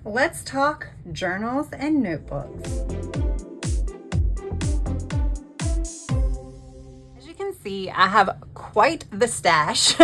Let's talk journals and notebooks. As you can see, I have quite the stash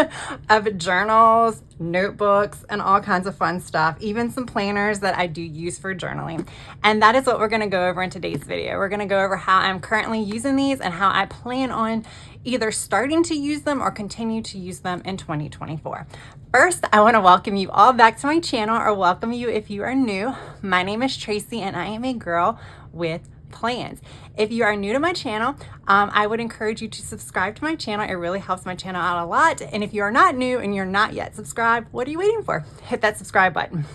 of journals, notebooks, and all kinds of fun stuff, even some planners that I do use for journaling. And that is what we're going to go over in today's video. We're going to go over how I'm currently using these and how I plan on either starting to use them or continue to use them in 2024. First, I want to welcome you all back to my channel, or welcome you if you are new. My name is Tracy and I am a girl with plans. If you are new to my channel, I would encourage you to subscribe to my channel. It really helps my channel out a lot. And if you are not new and you're not yet subscribed, what are you waiting for? Hit that subscribe button.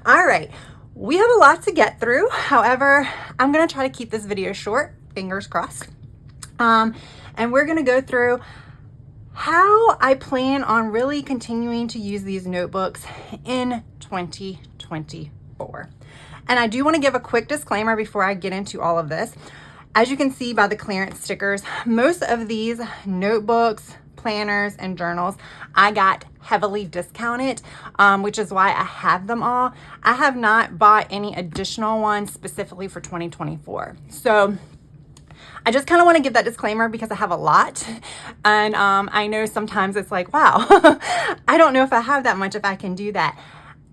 All right, we have a lot to get through. However, I'm going to try to keep this video short, fingers crossed. And we're going to go through how I plan on really continuing to use these notebooks in 2024. And I do want to give a quick disclaimer before I get into all of this. As you can see by the clearance stickers, most of these notebooks, planners, and journals I got heavily discounted, which is why I have them all. I have not bought any additional ones specifically for 2024. So I just kind of want to give that disclaimer because I have a lot. And I know sometimes it's like, wow, I don't know if I have that much, if I can do that.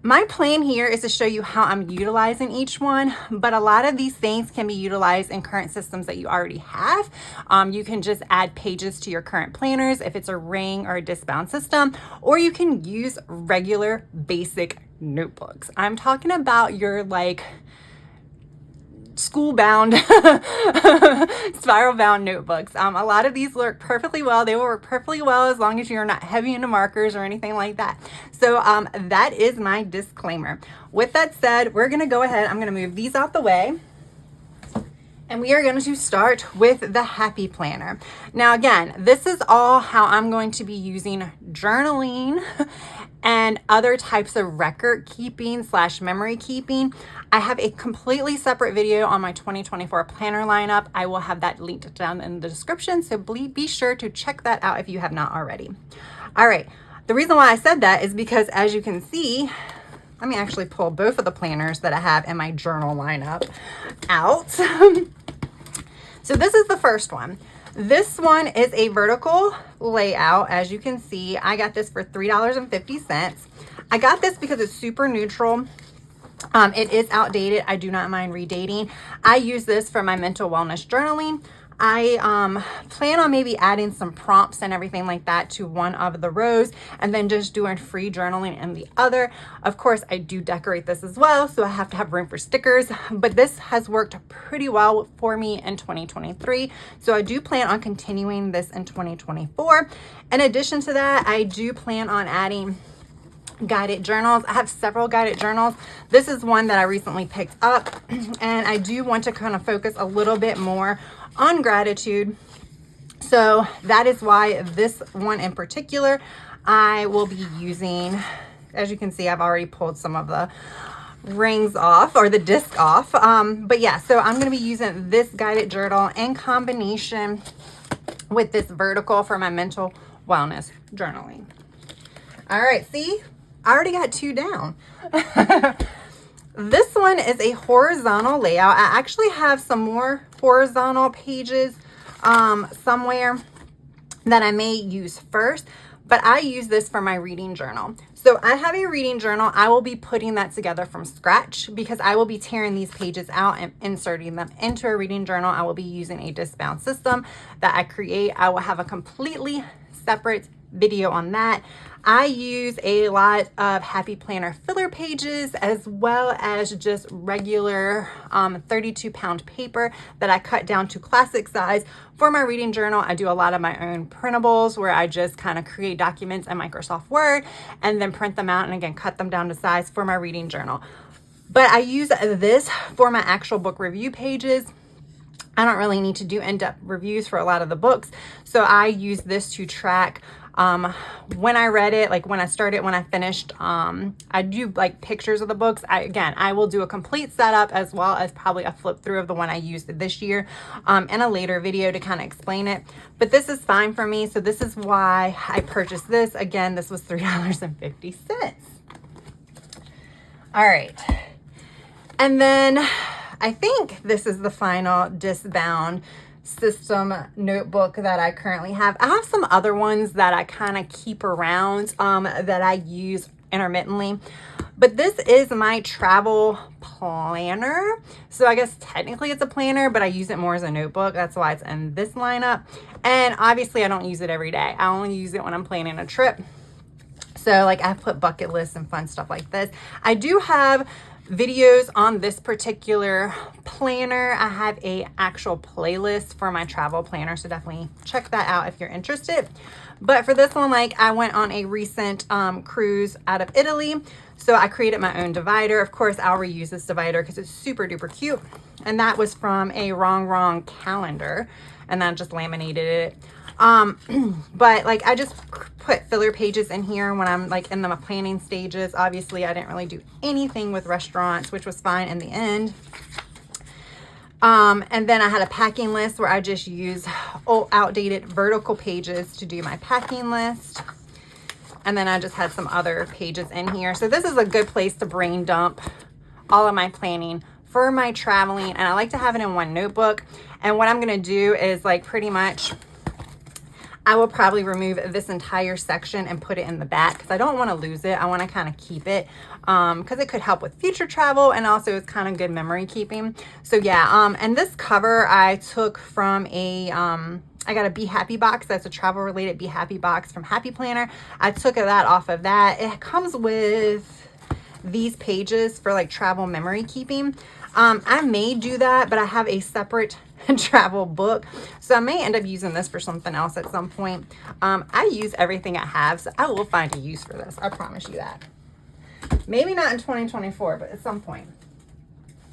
My plan here is to show you how I'm utilizing each one, but a lot of these things can be utilized in current systems that you already have. You can just add pages to your current planners if it's a ring or a disc-bound system, or you can use regular basic notebooks. I'm talking about your school-bound, spiral-bound notebooks. A lot of these work perfectly well. They will work perfectly well as long as you're not heavy into markers or anything like that. So that is my disclaimer. With that said, we're going to go ahead. I'm going to move these out the way. And we are going to start with the Happy Planner. Now, again, this is all how I'm going to be using journaling and other types of record keeping / memory keeping. I have a completely separate video on my 2024 planner lineup. I will have that linked down in the description, so be sure to check that out if you have not already. All right, the reason why I said that is because, as you can see, let me actually pull both of the planners that I have in my journal lineup out. So this is the first one. This one is a vertical layout. As you can see, I got this for $3.50. I got this because it's super neutral. It is outdated. I do not mind redating. I use this for my mental wellness journaling. I plan on maybe adding some prompts and everything like that to one of the rows, and then just doing free journaling in the other. Of course, I do decorate this as well, so I have to have room for stickers, but this has worked pretty well for me in 2023. So I do plan on continuing this in 2024. In addition to that, I do plan on adding guided journals. I have several guided journals. This is one that I recently picked up, and I do want to kind of focus a little bit more on gratitude. So that is why this one in particular I will be using. As you can see, I've already pulled some of the rings off, or the disc off. But yeah, so I'm going to be using this guided journal in combination with this vertical for my mental wellness journaling. All right, see, I already got two down. This one is a horizontal layout. I actually have some more horizontal pages somewhere that I may use first, but I use this for my reading journal. So I have a reading journal. I will be putting that together from scratch because I will be tearing these pages out and inserting them into a reading journal. I will be using a disc-bound system that I create. I will have a completely separate video on that. I use a lot of Happy Planner filler pages, as well as just regular 32-pound paper that I cut down to classic size for my reading journal. I do a lot of my own printables where I just kind of create documents in Microsoft Word and then print them out and again cut them down to size for my reading journal. But I use this for my actual book review pages. I don't really need to do in-depth reviews for a lot of the books, so I use this to track when I read it, like when I started, when I finished. I do like pictures of the books. I will do a complete setup as well as probably a flip through of the one I used this year in a later video to kind of explain it. But this is fine for me, so this is why I purchased this. Again, this was $3.50. All right. And then I think this is the final disc-bound system notebook that I currently have. I have some other ones that I kind of keep around that I use intermittently, but this is my travel planner. So I guess technically it's a planner, but I use it more as a notebook. That's why it's in this lineup. And obviously I don't use it every day. I only use it when I'm planning a trip. So like I put bucket lists and fun stuff like this. I do have videos on this particular planner. I have a actual playlist for my travel planner, so definitely check that out if you're interested. But for this one, like I went on a recent cruise out of Italy, so I created my own divider. Of course, I'll reuse this divider because it's super duper cute, and that was from a Wrong calendar, and then just laminated it. But like I just put filler pages in here when I'm like in the planning stages. Obviously I didn't really do anything with restaurants, which was fine in the end. And then I had a packing list where I just use old outdated vertical pages to do my packing list. And then I just had some other pages in here. So this is a good place to brain dump all of my planning for my traveling. And I like to have it in one notebook. And what I'm going to do is like pretty much I will probably remove this entire section and put it in the back because I don't want to lose it. I want to kind of keep it because it could help with future travel, and also it's kind of good memory keeping. So yeah, and this cover I took from a, I got a Be Happy box. That's a travel related Be Happy box from Happy Planner. I took that off of that. It comes with these pages for like travel memory keeping. I may do that, but I have a separate travel book, so I may end up using this for something else at some point. I use everything I have, so I will find a use for this. I promise you that. Maybe not in 2024, but at some point.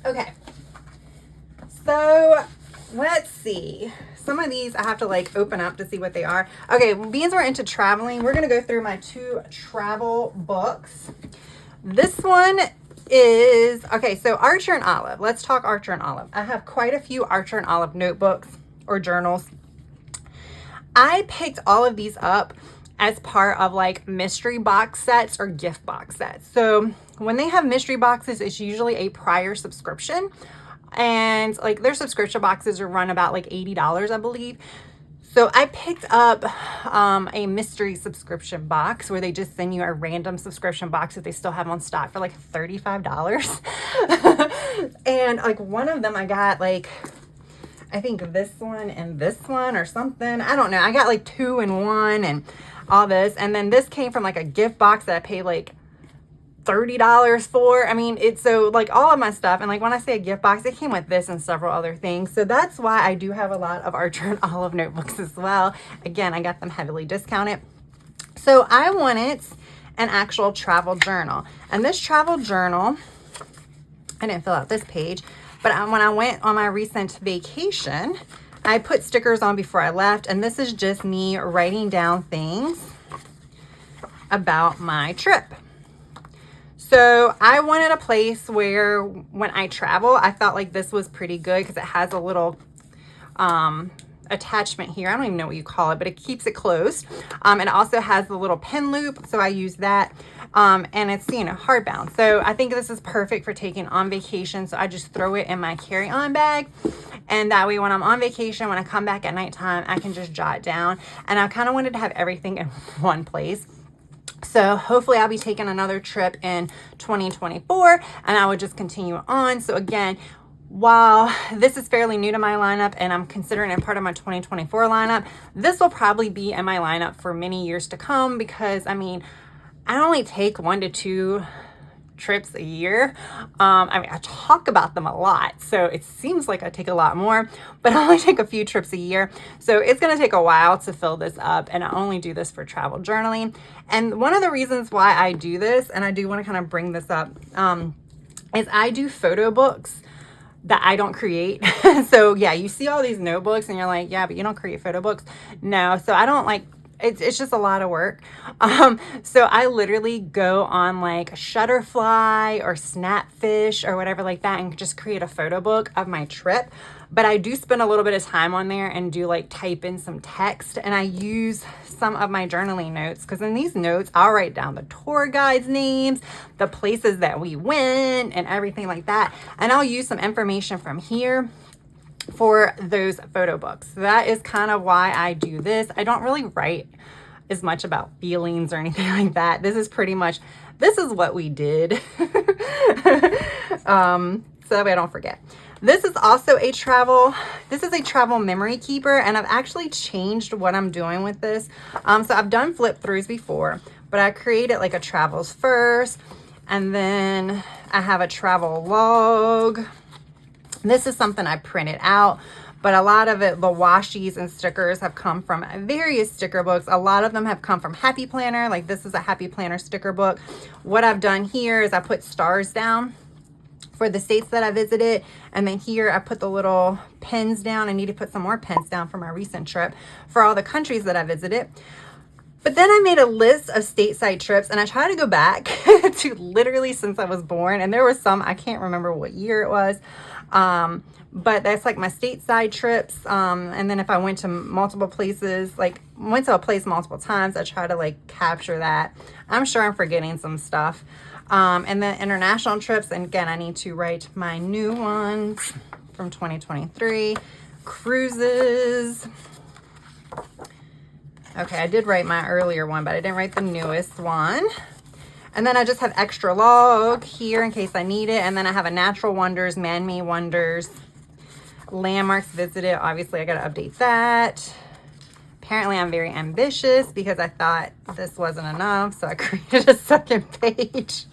Okay, so let's see. Some of these I have to like open up to see what they are. Okay, being we're into traveling, we're gonna go through my 2 travel books. This one is, okay, so Archer and Olive. Let's talk Archer and Olive. I have quite a few Archer and Olive notebooks or journals. I picked all of these up as part of like mystery box sets or gift box sets. So when they have mystery boxes, it's usually a prior subscription, and like their subscription boxes are run about like $80, I believe. So I picked up a mystery subscription box where they just send you a random subscription box that they still have on stock for like $35. And like one of them I got like, I think this one and this one or something. I don't know. I got like 2 in 1 and all this. And then this came from like a gift box that I paid like $30 for. I mean, it's so like all of my stuff, and like when I say a gift box, it came with this and several other things. So that's why I do have a lot of Archer and Olive notebooks as well. Again, I got them heavily discounted. So I wanted an actual travel journal, and this travel journal, I didn't fill out this page, but when I went on my recent vacation, I put stickers on before I left, and this is just me writing down things about my trip. So I wanted a place where when I travel, I felt like this was pretty good because it has a little attachment here. I don't even know what you call it, but it keeps it closed. It also has the little pen loop, so I use that. And it's, you know, hardbound. So I think this is perfect for taking on vacation. So I just throw it in my carry-on bag. And that way when I'm on vacation, when I come back at nighttime, I can just jot down. And I kind of wanted to have everything in one place. So hopefully I'll be taking another trip in 2024, and I would just continue on. So again, while this is fairly new to my lineup and I'm considering it part of my 2024 lineup, this will probably be in my lineup for many years to come because, I mean, I only take 1 to 2 trips a year. I mean, I talk about them a lot, so it seems like I take a lot more, but I only take a few trips a year. So it's going to take a while to fill this up, and I only do this for travel journaling. And one of the reasons why I do this, and I do want to kind of bring this up, is I do photo books that I don't create. So yeah, you see all these notebooks and you're like, yeah, but you don't create photo books. No, so I don't like it's just a lot of work. So I literally go on like Shutterfly or Snapfish or whatever like that and just create a photo book of my trip. But I do spend a little bit of time on there and do like type in some text, and I use some of my journaling notes, because in these notes I'll write down the tour guides' names, the places that we went, and everything like that. And I'll use some information from here for those photo books. So that is kind of why I do this. I don't really write as much about feelings or anything like that. This is pretty much, this is what we did. So that way I don't forget. This is also a travel memory keeper, and I've actually changed what I'm doing with this. So I've done flip throughs before, but I created like a travels first, and then I have a travel log. This is something I printed out, but a lot of it, the washies and stickers have come from various sticker books. A lot of them have come from Happy Planner. Like this is a Happy Planner sticker book. What I've done here is I put stars down for the states that I visited. And then here I put the little pins down. I need to put some more pins down for my recent trip for all the countries that I visited. But then I made a list of stateside trips, and I tried to go back to literally since I was born. And there were some, I can't remember what year it was. But that's like my stateside trips. And then if I went to multiple places, like went to a place multiple times, I try to like capture that. I'm sure I'm forgetting some stuff. And then international trips, and again, I need to write my new ones from 2023. Cruises. Okay, I did write my earlier one, but I didn't write the newest one. And then I just have extra log here in case I need it. And then I have a natural wonders, man-made wonders, landmarks visited. Obviously, I got to update that. Apparently, I'm very ambitious because I thought this wasn't enough, so I created a second page.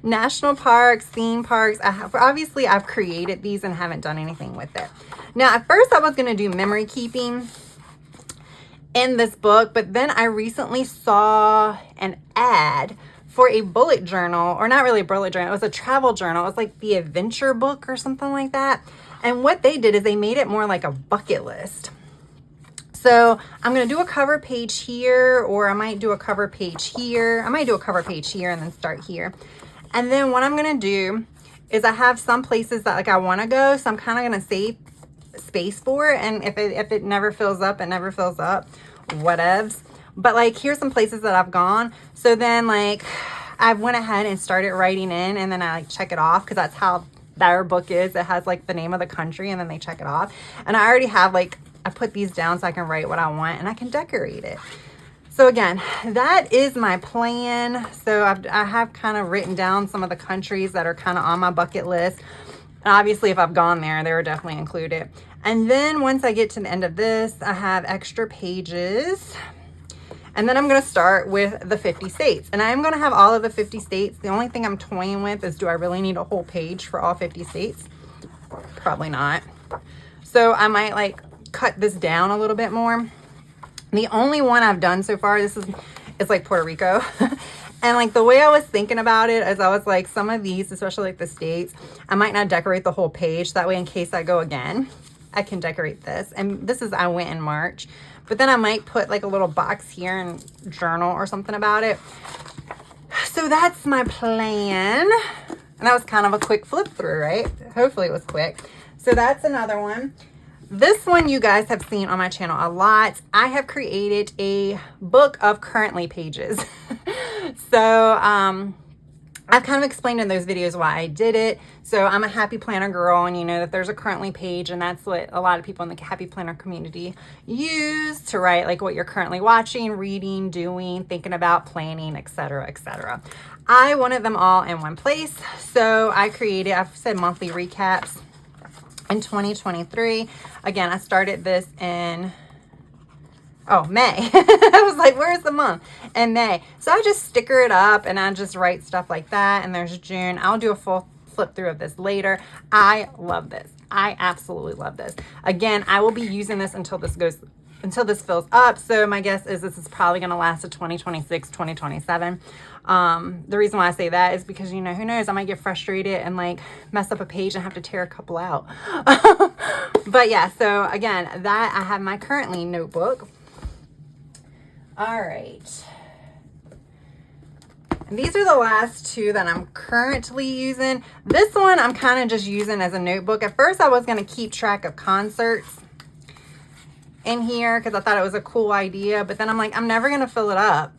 National parks, theme parks. Obviously, I've created these and haven't done anything with it. Now, at first, I was going to do memory keeping in this book, but then I recently saw an ad for a bullet journal, or not really a bullet journal, it was a travel journal. It was like the adventure book or something like that. And what they did is they made it more like a bucket list. So I'm going to do a cover page here, or I might do a cover page here. I might do a cover page here and then start here. And then what I'm going to do is I have some places that like I want to go. So I'm kind of going to save space for it. And if it never fills up, it never fills up, whatevs. But like, here's some places that I've gone. So then like I went ahead and started writing in, and then I like check it off, because that's how their book is. It has like the name of the country, and then they check it off. And I already have like, I put these down so I can write what I want, and I can decorate it. So again, that is my plan. So I have kind of written down some of the countries that are kind of on my bucket list. And obviously, if I've gone there, they were definitely included. And then once I get to the end of this, I have extra pages. And then I'm going to start with the 50 states. And I am going to have all of the 50 states. The only thing I'm toying with is, do I really need a whole page for all 50 states? Probably not. So I might like cut this down a little bit more. The only one I've done so far, is like Puerto Rico. And like the way I was thinking about it is I was like, some of these, especially like the states, I might not decorate the whole page. That way, in case I go again, I can decorate this. And this is, I went in March. But then I might put like a little box here and journal or something about it. So that's my plan. And that was kind of a quick flip through, right? Hopefully it was quick. So that's another one. This one you guys have seen on my channel a lot. I have created a book of currently pages. So I've kind of explained in those videos why I did it. So I'm a Happy Planner girl, and you know that there's a currently page, and that's what a lot of people in the Happy Planner community use to write like what you're currently watching, reading, doing, thinking about, planning, etc., etc. I wanted them all in one place. So I created, I've said monthly recaps in 2023. Again, I started this in May. I was like, where's the month? In May. So I just sticker it up and I just write stuff like that. And there's June. I'll do a full flip through of this later. I love this. I absolutely love this. Again, I will be using this until this fills up. So my guess is this is probably going to last to 2026, 2027. The reason why I say that is because, you know, who knows, I might get frustrated and like mess up a page and have to tear a couple out. But yeah, so again, that I have my currently notebook. All right. And these are the last two that I'm currently using. This one I'm kind of just using as a notebook. At first I was going to keep track of concerts in here because I thought it was a cool idea, but then I'm like, I'm never going to fill it up.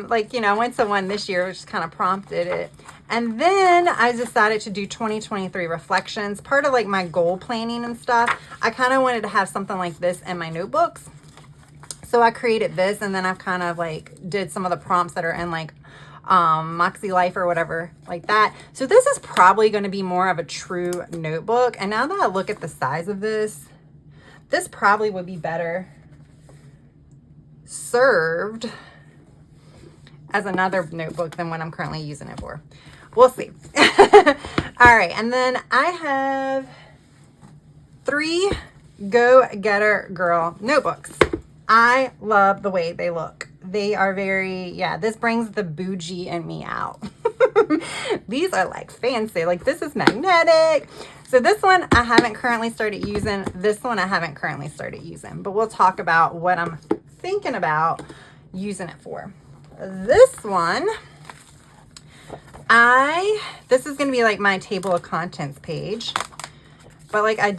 Like, you know, I went to one this year, which just kind of prompted it. And then I decided to do 2023 reflections. Part of like my goal planning and stuff, I kind of wanted to have something like this in my notebooks. So I created this, and then I've kind of like did some of the prompts that are in like Moxie Life or whatever like that. So this is probably going to be more of a true notebook. And now that I look at the size of this, this probably would be better served as another notebook than what I'm currently using it for. We'll see. All right. And then I have 3 Go Getter Girl notebooks. I love the way they look. They are very, yeah, this brings the bougie in me out. These are like fancy. Like this is magnetic. So this one I haven't currently started using. This one I haven't currently started using. But we'll talk about what I'm thinking about using it for. This one, this is going to be like my table of contents page. But like I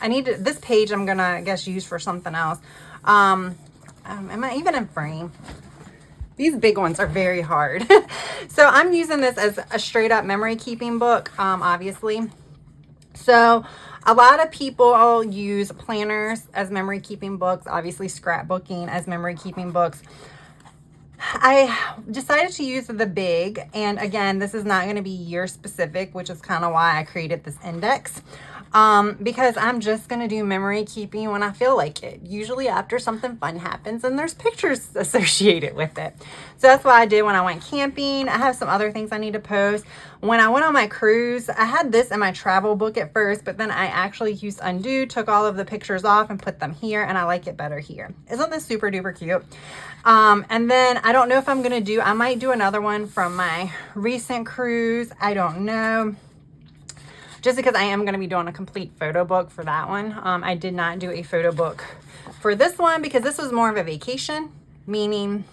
need this page I'm going to, I guess, use for something else. Am I even in frame? These big ones are very hard. So I'm using this as a straight up memory keeping book, obviously. So a lot of people use planners as memory keeping books, obviously scrapbooking as memory keeping books. I decided to use the big, and again, this is not going to be year specific, which is kind of why I created this index. Because I'm just going to do memory keeping when I feel like it, usually after something fun happens and there's pictures associated with it. So that's what I did when I went camping. I have some other things I need to post. When I went on my cruise, I had this in my travel book at first, but then I actually used Undo, took all of the pictures off and put them here, and I like it better here. Isn't this super duper cute? And then I don't know if I might do another one from my recent cruise. I don't know. Just because I am going to be doing a complete photo book for that one. I did not do a photo book for this one because this was more of a vacation, meaning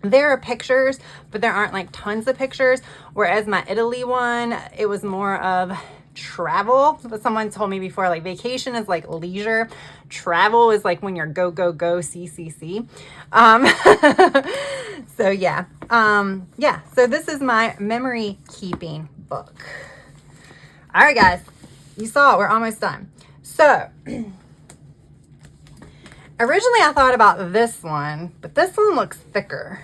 there are pictures, but there aren't like tons of pictures. Whereas my Italy one, it was more of travel. But someone told me before, like vacation is like leisure. Travel is like when you're go, go, go, CCC. So yeah. Yeah. So this is my memory keeping book. All right, guys, you saw we're almost done. So originally I thought about this one, but this one looks thicker.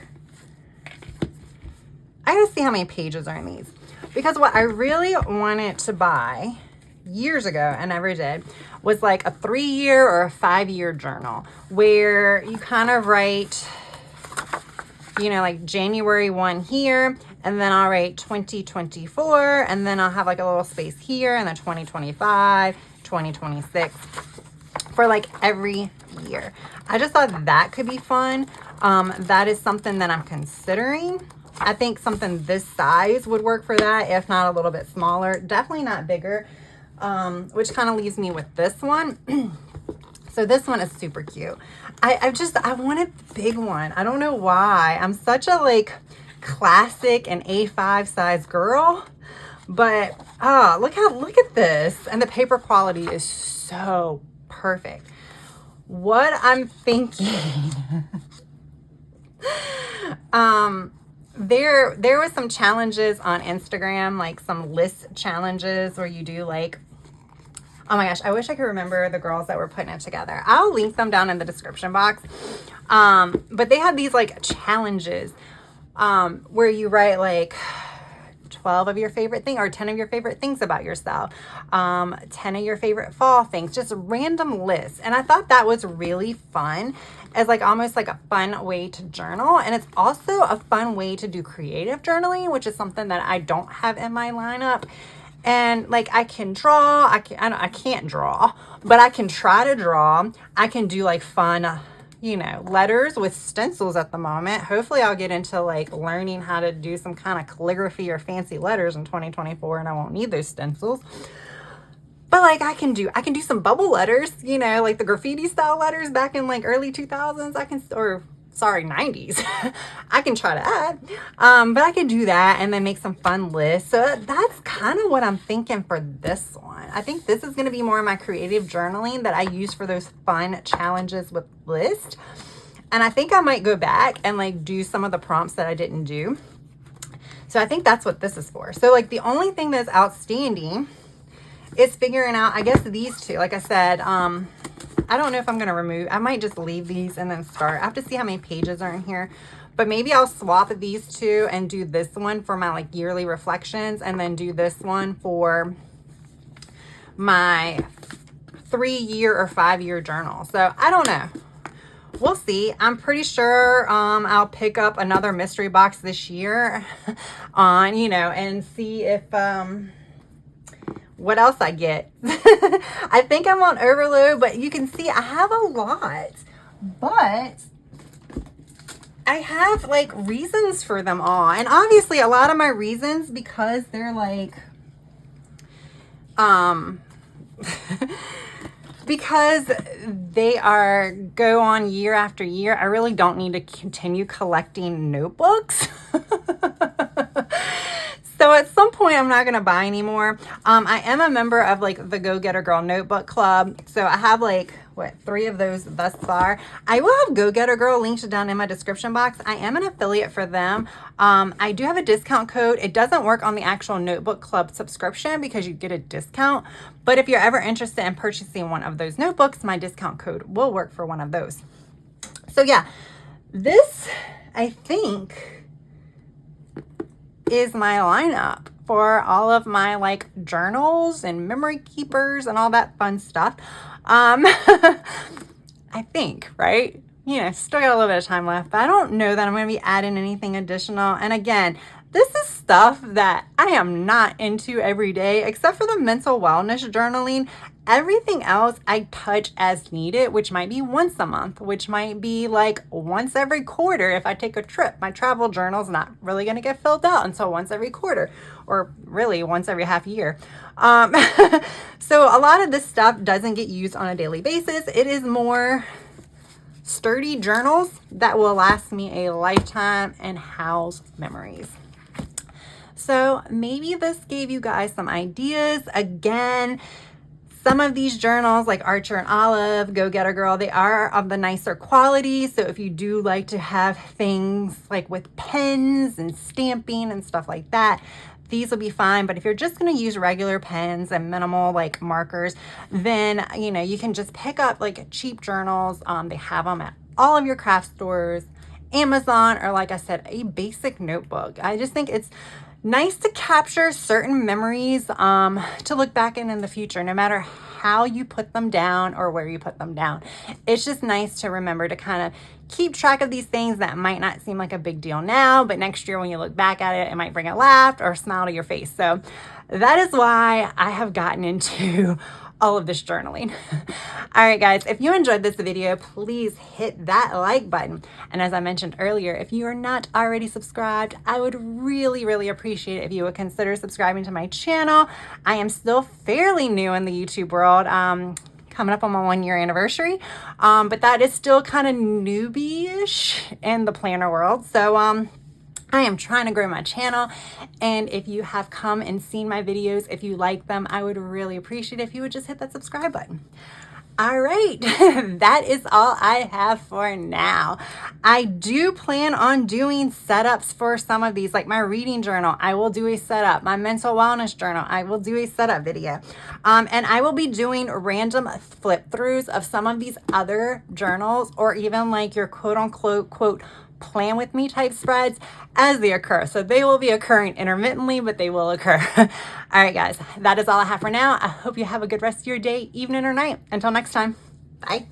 I gotta see how many pages are in these, because what I really wanted to buy years ago and never did was like a 3-year or a 5-year journal where you kind of write, you know, like January 1 here, and then I'll write 2024, and then I'll have like a little space here, and then 2025, 2026 for like every year. I just thought that could be fun. That is something that I'm considering. I think something this size would work for that, if not a little bit smaller, definitely not bigger, which kind of leaves me with this one. So this one is super cute. I wanted the big one. I don't know why. I'm such a like classic and A5 size girl, but look at this. And the paper quality is so perfect. What I'm thinking, there was some challenges on Instagram, like some list challenges where you do like, oh my gosh, I wish I could remember the girls that were putting it together. I'll link them down in the description box. But they had these like challenges where you write like 12 of your favorite things or 10 of your favorite things about yourself, 10 of your favorite fall things, just random lists. And I thought that was really fun as like almost like a fun way to journal. And it's also a fun way to do creative journaling, which is something that I don't have in my lineup. And like I can draw, I can't draw, but I can try to draw. I can do like fun, you know, letters with stencils at the moment. Hopefully I'll get into like learning how to do some kind of calligraphy or fancy letters in 2024, and I won't need those stencils. But like I can do some bubble letters, you know, like the graffiti style letters back in like early 2000s. Or sorry, 90s. I can try that. But I could do that and then make some fun lists. So that's kind of what I'm thinking for this one. I think this is going to be more of my creative journaling that I use for those fun challenges with lists. And I think I might go back and like do some of the prompts that I didn't do. So I think that's what this is for. So like the only thing that's outstanding is figuring out, I guess, these two. Like I said, I don't know if I'm going to remove, I might just leave these and then start. I have to see how many pages are in here, but maybe I'll swap these two and do this one for my like yearly reflections, and then do this one for my 3-year or 5-year journal. So I don't know. We'll see. I'm pretty sure I'll pick up another mystery box this year on, you know, and see if what else I get. I think I'm on overload, but you can see I have a lot, but I have like reasons for them all. And obviously a lot of my reasons, because they're like, because they go on year after year, I really don't need to continue collecting notebooks. So at some point, I'm not going to buy anymore. I am a member of like the Go Getter Girl Notebook Club. So I have like, 3 of those thus far. I will have Go Getter Girl linked down in my description box. I am an affiliate for them. I do have a discount code. It doesn't work on the actual Notebook Club subscription because you get a discount. But if you're ever interested in purchasing one of those notebooks, my discount code will work for one of those. So yeah, this, I think, is my lineup for all of my like journals and memory keepers and all that fun stuff. I think, right? You know, still got a little bit of time left, but I don't know that I'm going to be adding anything additional. And again, this is stuff that I am not into every day, except for the mental wellness journaling. Everything else I touch as needed, which might be once a month, which might be like once every quarter if I take a trip. My travel journal is not really going to get filled out until once every quarter, or really once every half year. So a lot of this stuff doesn't get used on a daily basis. It is more sturdy journals that will last me a lifetime and house memories. So maybe this gave you guys some ideas. Again, some of these journals like Archer and Olive, Go Getter Girl, they are of the nicer quality. So if you do like to have things like with pens and stamping and stuff like that, these will be fine. But if you're just going to use regular pens and minimal like markers, then, you know, you can just pick up like cheap journals. They have them at all of your craft stores, Amazon, or like I said, a basic notebook. I just think it's nice to capture certain memories to look back in the future, no matter how you put them down or where you put them down. It's just nice to remember to kind of keep track of these things that might not seem like a big deal now, but next year when you look back at it, it might bring a laugh or a smile to your face. So that is why I have gotten into all of this journaling. All right, guys, if you enjoyed this video, please hit that like button. And as I mentioned earlier, if you are not already subscribed, I would really, really appreciate it if you would consider subscribing to my channel. I am still fairly new in the YouTube world, coming up on my 1-year anniversary, but that is still kind of newbie-ish in the planner world. So I am trying to grow my channel, and if you have come and seen my videos, if you like them, I would really appreciate it if you would just hit that subscribe button. All right, that is all I have for now. I do plan on doing setups for some of these, like my reading journal. I will do a setup. My mental wellness journal, I will do a setup video. And I will be doing random flip throughs of some of these other journals, or even like your quote unquote, quote, plan with me type spreads as they occur. So they will be occurring intermittently, but they will occur. All right, guys, that is all I have for now. I hope you have a good rest of your day, evening, or night. Until next time, bye.